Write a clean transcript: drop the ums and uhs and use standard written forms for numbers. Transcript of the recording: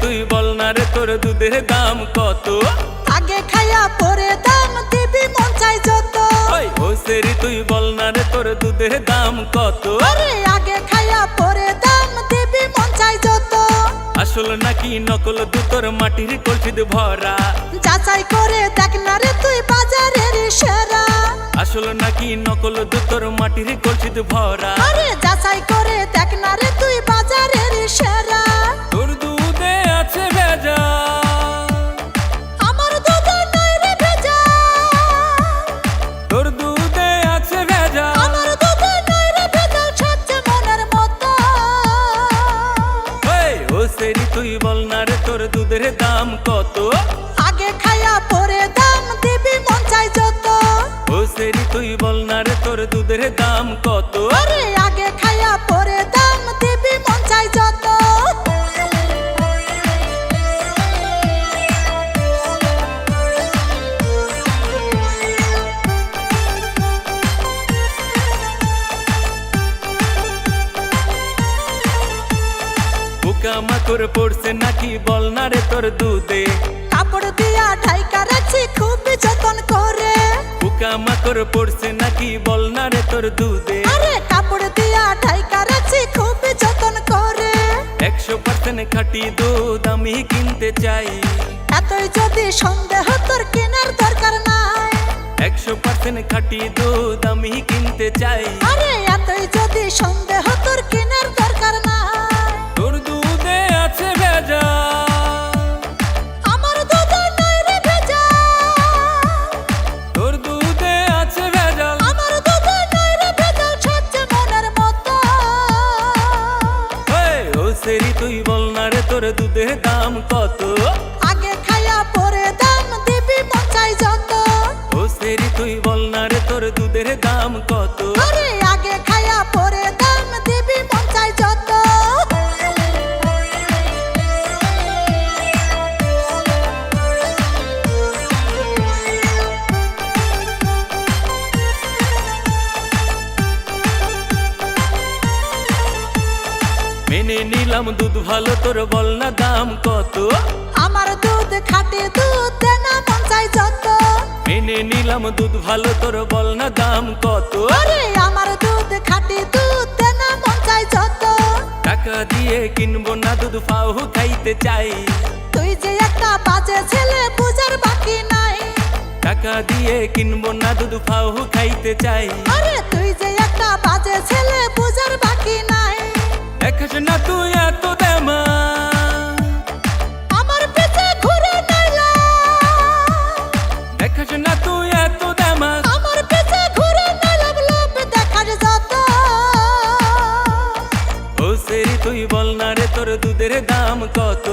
তুই বল না রে তোর দুধের দাম কত? আগে খাইয়া পরে দাম দিবি মন চাই যত। ও সেরি তুই বল না রে তোর দুধের দাম কত? আরে আগে খাইয়া পরে দাম দিবি মন চাই যত। আসল নাকি নকল দুধ তোর মাটির কলসিতে ভরা? যাচাই করে দেখ না রে তুই বাজারের সেরা। আসল নাকি নকল দুধ তোর মাটির কলসিতে ভরা? আরে যাচাই করে দেখ না রে তুই বাজারের সেরা। তোর দুধে আছে ভেজা, আমার দুধে নাই রে ভেজা। তোর দুধে আছে ভেজা, আমার দুধে নাই রে ভেজা, সাজছে মনের মতো। ও সেরি তুই বল না রে তোর দুধের দাম কত? আগে খাইয়া পরে দাম দিবি মন চাই যত। ও সেরি তুই বল না রে তোর দুধের দাম কত? আরে আগে খাইয়া পরে দাম দিবি মন চাই যত। পোকামাকড় পড়ছে নাকি বল না রে তোর দুধে? কাপড় দিয়া ঢাইকা রাখছি খুব যতন করে। পোকামাকড় পড়ছে নাকি বল না রে তোর দুধে? আরে কাপড় দিয়া ঢাইকা রাখছি খুব যতন করে। 100% খাঁটি দুধ আমি কিনতে চাই। এতই যদি সন্দেহ তোর কেনার দরকার নাই। 100% খাঁটি দুধ আমি কিনতে চাই। আরে এতই যদি সন্দেহ তোর কেনার দরকার নাই। তোর দুধে আছে ভেজা, আমার দুধে নাই রে ভেজা। তোর দুধে আছে ভেজা, আমার দুধে নাই রে ভেজা, সাজছে মনের মতো। ও সেরি তুই বল না রে তোর দুধের দাম কত? আগে খাইয়া পরে দাম দিবি মন চাই যত। ও সেরি তুই বল না রে তোর দুধের দাম কত? আরে আগে খাইয়া পরে দাম দিবি মন চাই যত। মেনে নিলাম দুধ ভালো, তোর বল না দাম কত? আমার দুধ খাঁটি দুধ দে না মন চাই যত। মেনে নিলাম দুধ ভালো, তোর বল না দাম কত? আরে আমার দুধ খাঁটি দুধ দে না মন চাই যত। টাকা দিয়ে কিনবো না দুধ, পাও খাইতে চাই। তুই যে একটা বাজে ছেলে বুঝার বাকি নাই। টাকা দিয়ে কিনবো না দুধ, পাও খাইতে চাই। আরে তুই যে একটা বাজে ছেলে বুঝার বাকি নাই। দেখাস না তুই এত দেমা, আমার পেছে ঘুরে নাইলা। দেখাস না তুই এত দেমা, আমার পেছে ঘুরে নাইলা, লোভ দেখার যত। ও সেরি তুই বল না রে তোর দুধের দাম কত?